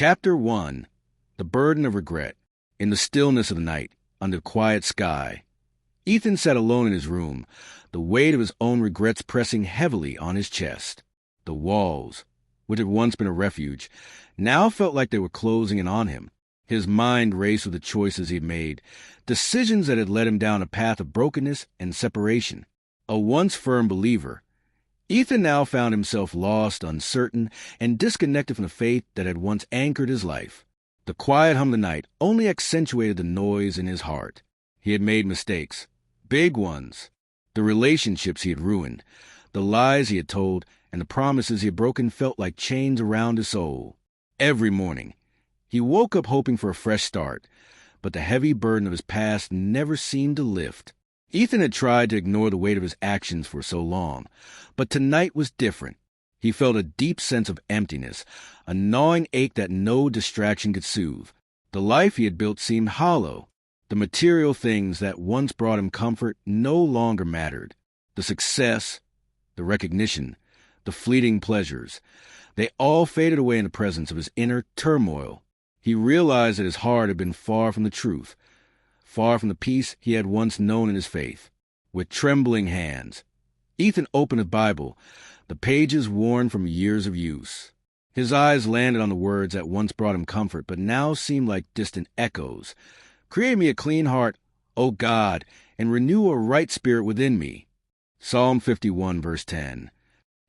Chapter 1. The Burden of Regret. In the stillness of the night, under the quiet sky, Ethan sat alone in his room, the weight of his own regrets pressing heavily on his chest. The walls, which had once been a refuge, now felt like they were closing in on him. His mind raced with the choices he had made, decisions that had led him down a path of brokenness and separation. A once firm believer, Ethan now found himself lost, uncertain, and disconnected from the faith that had once anchored his life. The quiet hum of the night only accentuated the noise in his heart. He had made mistakes, big ones. The relationships he had ruined, the lies he had told, and the promises he had broken felt like chains around his soul. Every morning, he woke up hoping for a fresh start, but the heavy burden of his past never seemed to lift. Ethan had tried to ignore the weight of his actions for so long, but tonight was different. He felt a deep sense of emptiness, a gnawing ache that no distraction could soothe. The life he had built seemed hollow. The material things that once brought him comfort no longer mattered. The success, the recognition, the fleeting pleasures, they all faded away in the presence of his inner turmoil. He realized that his heart had been far from the truth, far from the peace he had once known in his faith. With trembling hands, Ethan opened his Bible, the pages worn from years of use. His eyes landed on the words that once brought him comfort, but now seemed like distant echoes. "Create me a clean heart, O God, and renew a right spirit within me." Psalm 51, verse 10.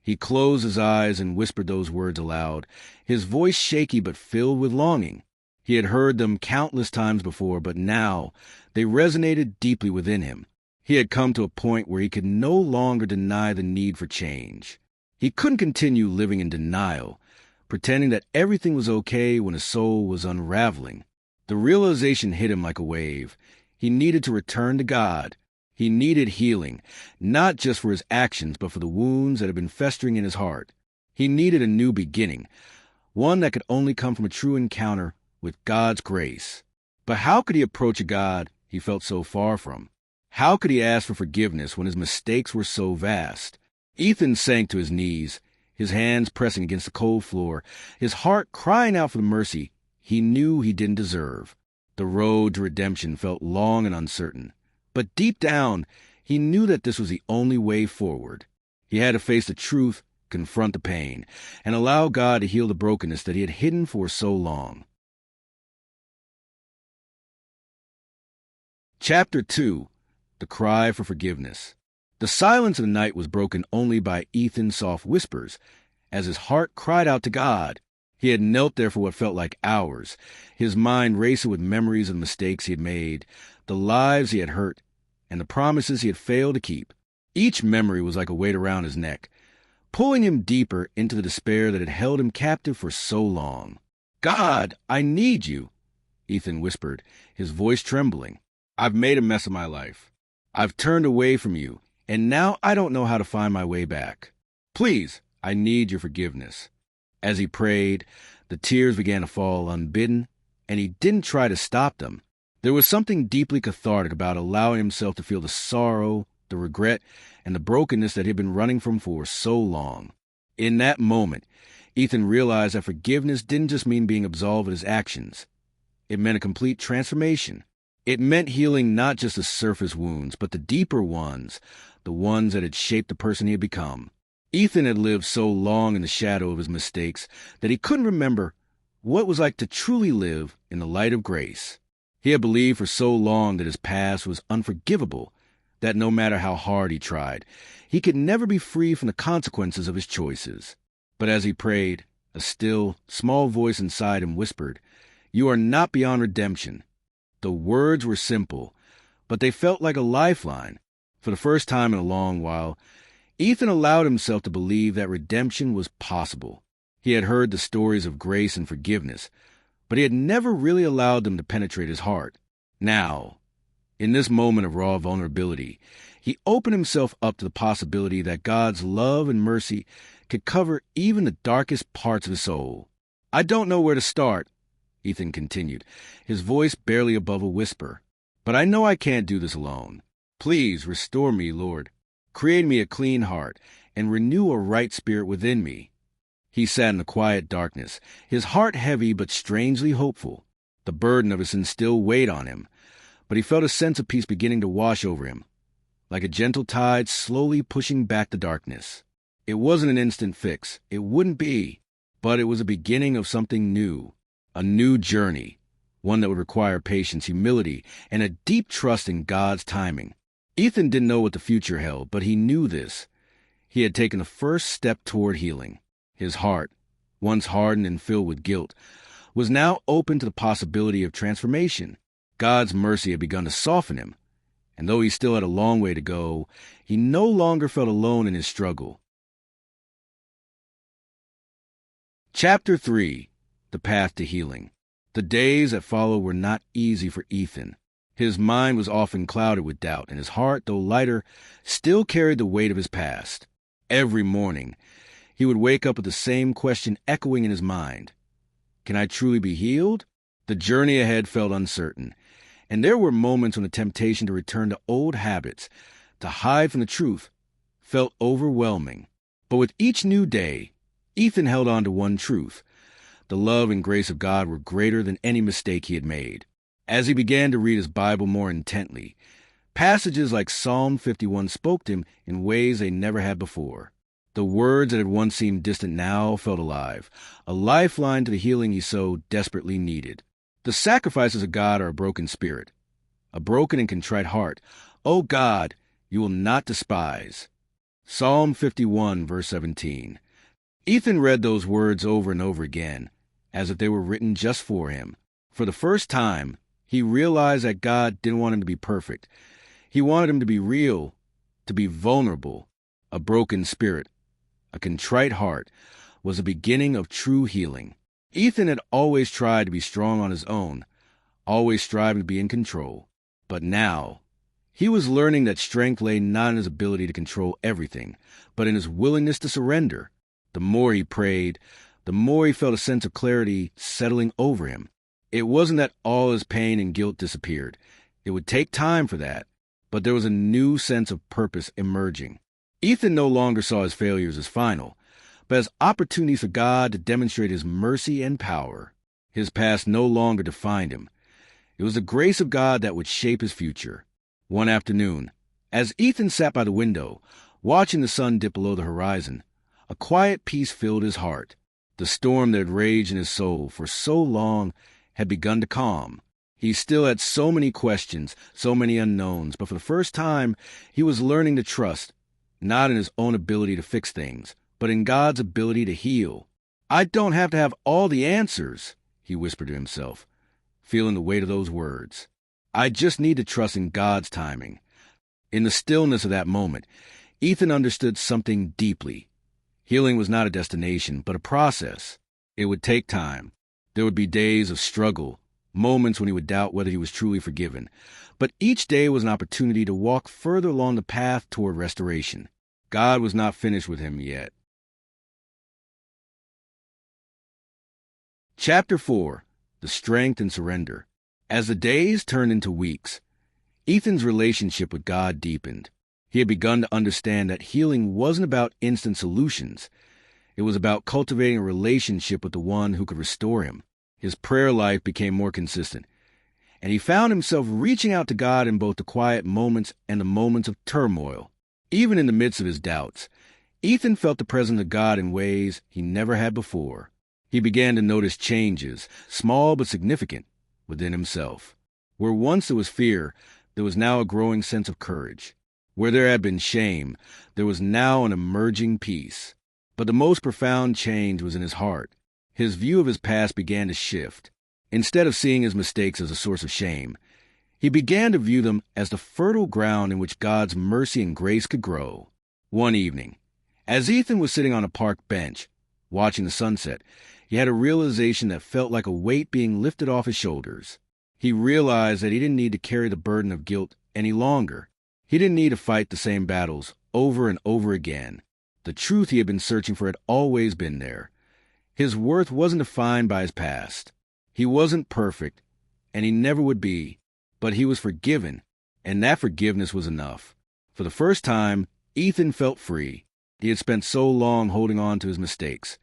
He closed his eyes and whispered those words aloud, his voice shaky but filled with longing. He had heard them countless times before, but now they resonated deeply within him. He had come to a point where he could no longer deny the need for change. He couldn't continue living in denial, pretending that everything was okay when his soul was unraveling. The realization hit him like a wave. He needed to return to God. He needed healing, not just for his actions, but for the wounds that had been festering in his heart. He needed a new beginning, one that could only come from a true encounter with God's grace. But how could he approach a God he felt so far from? How could he ask for forgiveness when his mistakes were so vast? Ethan sank to his knees, his hands pressing against the cold floor, his heart crying out for the mercy he knew he didn't deserve. The road to redemption felt long and uncertain, but deep down, he knew that this was the only way forward. He had to face the truth, confront the pain, and allow God to heal the brokenness that he had hidden for so long. Chapter 2. The Cry for Forgiveness. The silence of the night was broken only by Ethan's soft whispers, as his heart cried out to God. He had knelt there for what felt like hours, his mind racing with memories of the mistakes he had made, the lives he had hurt, and the promises he had failed to keep. Each memory was like a weight around his neck, pulling him deeper into the despair that had held him captive for so long. "God, I need you," Ethan whispered, his voice trembling. "I've made a mess of my life. I've turned away from you, and now I don't know how to find my way back. Please, I need your forgiveness." As he prayed, the tears began to fall unbidden, and he didn't try to stop them. There was something deeply cathartic about allowing himself to feel the sorrow, the regret, and the brokenness that he had been running from for so long. In that moment, Ethan realized that forgiveness didn't just mean being absolved of his actions. It meant a complete transformation. It meant healing not just the surface wounds, but the deeper ones, the ones that had shaped the person he had become. Ethan had lived so long in the shadow of his mistakes that he couldn't remember what it was like to truly live in the light of grace. He had believed for so long that his past was unforgivable, that no matter how hard he tried, he could never be free from the consequences of his choices. But as he prayed, a still, small voice inside him whispered, "You are not beyond redemption." The words were simple, but they felt like a lifeline. For the first time in a long while, Ethan allowed himself to believe that redemption was possible. He had heard the stories of grace and forgiveness, but he had never really allowed them to penetrate his heart. Now, in this moment of raw vulnerability, he opened himself up to the possibility that God's love and mercy could cover even the darkest parts of his soul. "I don't know where to start," Ethan continued, his voice barely above a whisper, "but I know I can't do this alone. Please restore me, Lord. Create me a clean heart and renew a right spirit within me." He sat in the quiet darkness, his heart heavy but strangely hopeful. The burden of his sin still weighed on him, but he felt a sense of peace beginning to wash over him, like a gentle tide slowly pushing back the darkness. It wasn't an instant fix. It wouldn't be. But it was a beginning of something new, a new journey, one that would require patience, humility, and a deep trust in God's timing. Ethan didn't know what the future held, but he knew this. He had taken the first step toward healing. His heart, once hardened and filled with guilt, was now open to the possibility of transformation. God's mercy had begun to soften him, and though he still had a long way to go, he no longer felt alone in his struggle. Chapter 3. The Path to Healing. The days that followed were not easy for Ethan. His mind was often clouded with doubt, and his heart, though lighter, still carried the weight of his past. Every morning, he would wake up with the same question echoing in his mind. Can I truly be healed? The journey ahead felt uncertain, and there were moments when the temptation to return to old habits, to hide from the truth, felt overwhelming. But with each new day, Ethan held on to one truth. The love and grace of God were greater than any mistake he had made. As he began to read his Bible more intently, passages like Psalm 51 spoke to him in ways they never had before. The words that had once seemed distant now felt alive, a lifeline to the healing he so desperately needed. The sacrifices of God are a broken spirit, a broken and contrite heart. O God, you will not despise. Psalm 51, verse 17. Ethan read those words over and over again, as if they were written just for him. For the first time, he realized that God didn't want him to be perfect. He wanted him to be real, to be vulnerable. A broken spirit, a contrite heart, was the beginning of true healing. Ethan had always tried to be strong on his own, always striving to be in control. But now, he was learning that strength lay not in his ability to control everything, but in his willingness to surrender. The more he prayed, the more he felt a sense of clarity settling over him. It wasn't that all his pain and guilt disappeared. It would take time for that, but there was a new sense of purpose emerging. Ethan no longer saw his failures as final, but as opportunities for God to demonstrate his mercy and power. His past no longer defined him. It was the grace of God that would shape his future. One afternoon, as Ethan sat by the window, watching the sun dip below the horizon, a quiet peace filled his heart. The storm that had raged in his soul for so long had begun to calm. He still had so many questions, so many unknowns, but for the first time, he was learning to trust, not in his own ability to fix things, but in God's ability to heal. I don't have to have all the answers, he whispered to himself, feeling the weight of those words. I just need to trust in God's timing. In the stillness of that moment, Ethan understood something deeply. Healing was not a destination, but a process. It would take time. There would be days of struggle, moments when he would doubt whether he was truly forgiven. But each day was an opportunity to walk further along the path toward restoration. God was not finished with him yet. Chapter 4. The Strength and Surrender. As the days turned into weeks, Ethan's relationship with God deepened. He had begun to understand that healing wasn't about instant solutions. It was about cultivating a relationship with the one who could restore him. His prayer life became more consistent, and he found himself reaching out to God in both the quiet moments and the moments of turmoil. Even in the midst of his doubts, Ethan felt the presence of God in ways he never had before. He began to notice changes, small but significant, within himself. Where once there was fear, there was now a growing sense of courage. Where there had been shame, there was now an emerging peace. But the most profound change was in his heart. His view of his past began to shift. Instead of seeing his mistakes as a source of shame, he began to view them as the fertile ground in which God's mercy and grace could grow. One evening, as Ethan was sitting on a park bench, watching the sunset, he had a realization that felt like a weight being lifted off his shoulders. He realized that he didn't need to carry the burden of guilt any longer. He didn't need to fight the same battles over and over again. The truth he had been searching for had always been there. His worth wasn't defined by his past. He wasn't perfect, and he never would be, but he was forgiven, and that forgiveness was enough. For the first time, Ethan felt free. He had spent so long holding on to his mistakes.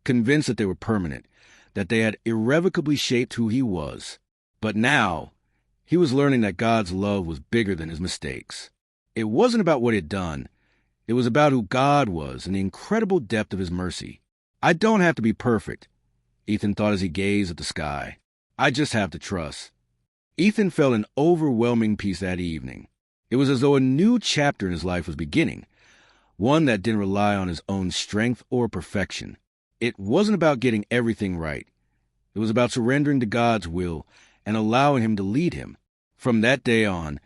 convinced that they were permanent, that they had irrevocably shaped who he was. But now, he was learning that God's love was bigger than his mistakes. It wasn't about what he had done. It was about who God was and the incredible depth of his mercy. I don't have to be perfect, Ethan thought as he gazed at the sky. I just have to trust. Ethan felt an overwhelming peace that evening. It was as though a new chapter in his life was beginning, one that didn't rely on his own strength or perfection. It wasn't about getting everything right. It was about surrendering to God's will and allowing him to lead him. From that day on,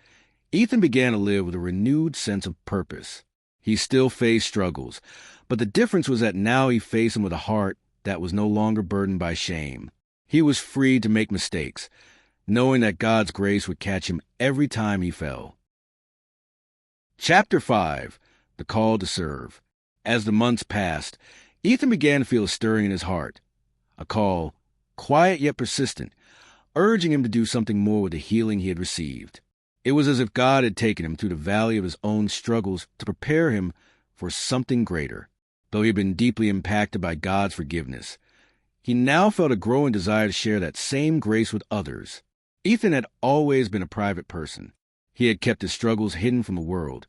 Ethan began to live with a renewed sense of purpose. He still faced struggles, but the difference was that now he faced them with a heart that was no longer burdened by shame. He was free to make mistakes, knowing that God's grace would catch him every time he fell. Chapter 5. The Call to Serve. As the months passed, Ethan began to feel a stirring in his heart. A call, quiet yet persistent, urging him to do something more with the healing he had received. It was as if God had taken him through the valley of his own struggles to prepare him for something greater. Though he had been deeply impacted by God's forgiveness, he now felt a growing desire to share that same grace with others. Ethan had always been a private person. He had kept his struggles hidden from the world,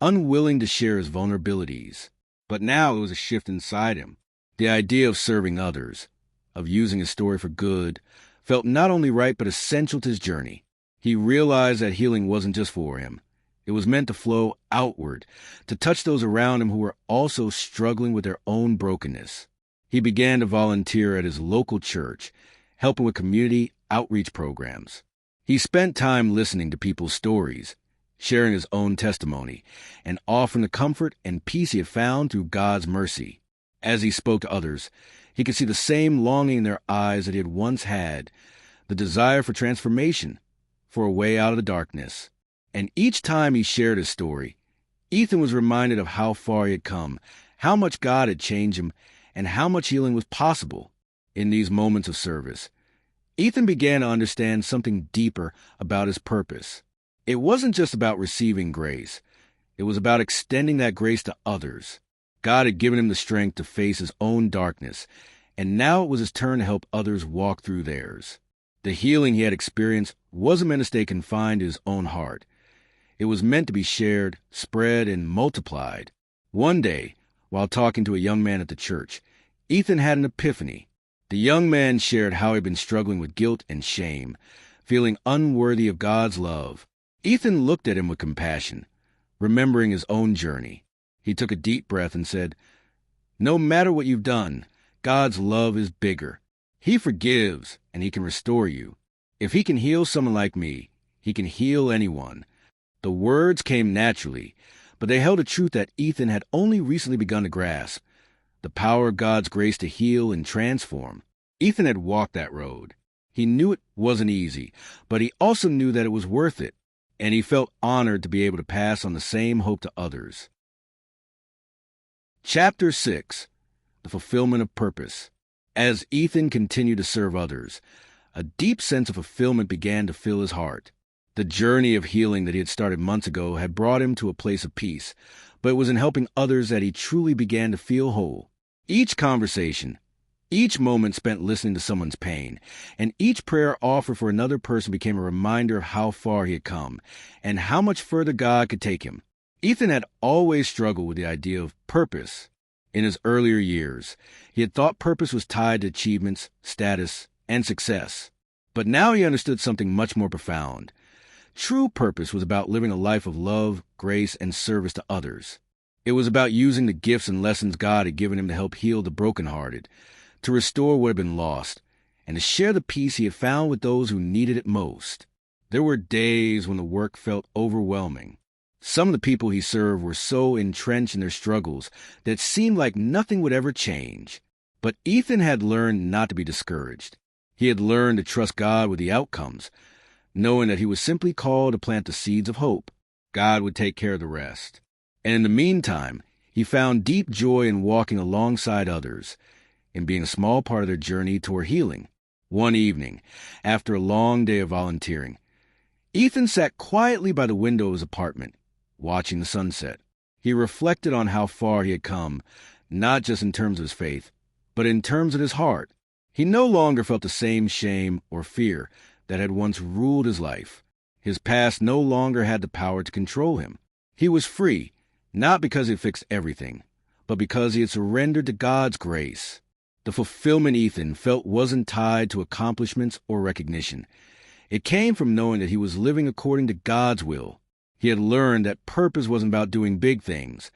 unwilling to share his vulnerabilities. But now it was a shift inside him. The idea of serving others, of using his story for good, felt not only right but essential to his journey. He realized that healing wasn't just for him. It was meant to flow outward, to touch those around him who were also struggling with their own brokenness. He began to volunteer at his local church, helping with community outreach programs. He spent time listening to people's stories, sharing his own testimony, and offering the comfort and peace he had found through God's mercy. As he spoke to others, he could see the same longing in their eyes that he had once had, the desire for transformation, for a way out of the darkness. And each time he shared his story, Ethan was reminded of how far he had come, how much God had changed him, and how much healing was possible. In these moments of service, Ethan began to understand something deeper about his purpose. It wasn't just about receiving grace. It was about extending that grace to others. God had given him the strength to face his own darkness, and now it was his turn to help others walk through theirs. The healing he had experienced wasn't meant to stay confined to his own heart. It was meant to be shared, spread, and multiplied. One day, while talking to a young man at the church, Ethan had an epiphany. The young man shared how he had been struggling with guilt and shame, feeling unworthy of God's love. Ethan looked at him with compassion, remembering his own journey. He took a deep breath and said, "No matter what you've done, God's love is bigger. He forgives, and he can restore you. If he can heal someone like me, he can heal anyone." The words came naturally, but they held a truth that Ethan had only recently begun to grasp: the power of God's grace to heal and transform. Ethan had walked that road. He knew it wasn't easy, but he also knew that it was worth it, and he felt honored to be able to pass on the same hope to others. Chapter 6. The Fulfillment of Purpose. As Ethan continued to serve others, a deep sense of fulfillment began to fill his heart. The journey of healing that he had started months ago had brought him to a place of peace, but it was in helping others that he truly began to feel whole. Each conversation, each moment spent listening to someone's pain, and each prayer offered for another person became a reminder of how far he had come, and how much further God could take him. Ethan had always struggled with the idea of purpose. In his earlier years, he had thought purpose was tied to achievements, status, and success. But now he understood something much more profound. True purpose was about living a life of love, grace, and service to others. It was about using the gifts and lessons God had given him to help heal the brokenhearted, to restore what had been lost, and to share the peace he had found with those who needed it most. There were days when the work felt overwhelming. Some of the people he served were so entrenched in their struggles that it seemed like nothing would ever change. But Ethan had learned not to be discouraged. He had learned to trust God with the outcomes, knowing that he was simply called to plant the seeds of hope. God would take care of the rest. And in the meantime, he found deep joy in walking alongside others, in being a small part of their journey toward healing. One evening, after a long day of volunteering, Ethan sat quietly by the window of his apartment, watching the sunset. He reflected on how far he had come, not just in terms of his faith, But in terms of his heart, he no longer felt the same shame or fear that had once ruled his life. His past no longer had the power to control him. He was free, not because he had fixed everything, but because he had surrendered to God's grace. The fulfillment Ethan felt wasn't tied to accomplishments or recognition. It came from knowing that he was living according to God's will. He had learned that purpose wasn't about doing big things,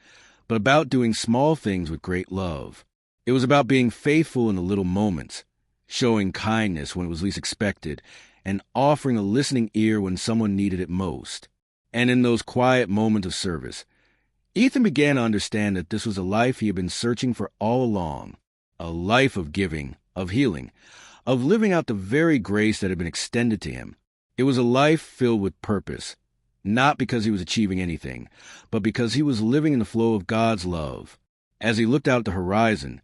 but about doing small things with great love. It was about being faithful in the little moments, showing kindness when it was least expected, and offering a listening ear when someone needed it most. And in those quiet moments of service, Ethan began to understand that this was a life he had been searching for all along. A life of giving, of healing, of living out the very grace that had been extended to him. It was a life filled with purpose, not because he was achieving anything, but because he was living in the flow of God's love. As he looked out at the horizon,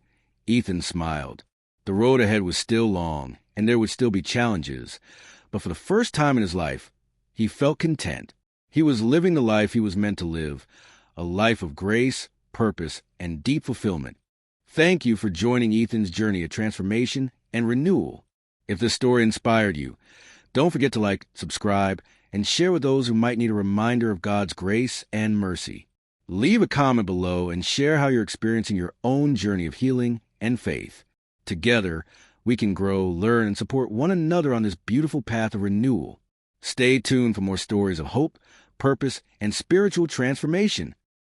Ethan smiled. The road ahead was still long, and there would still be challenges, but for the first time in his life, he felt content. He was living the life he was meant to live, a life of grace, purpose, and deep fulfillment. Thank you for joining Ethan's journey of transformation and renewal. If this story inspired you, don't forget to like, subscribe, and share with those who might need a reminder of God's grace and mercy. Leave a comment below and share how you're experiencing your own journey of healing and faith. Together, we can grow, learn, and support one another on this beautiful path of renewal. Stay tuned for more stories of hope, purpose, and spiritual transformation.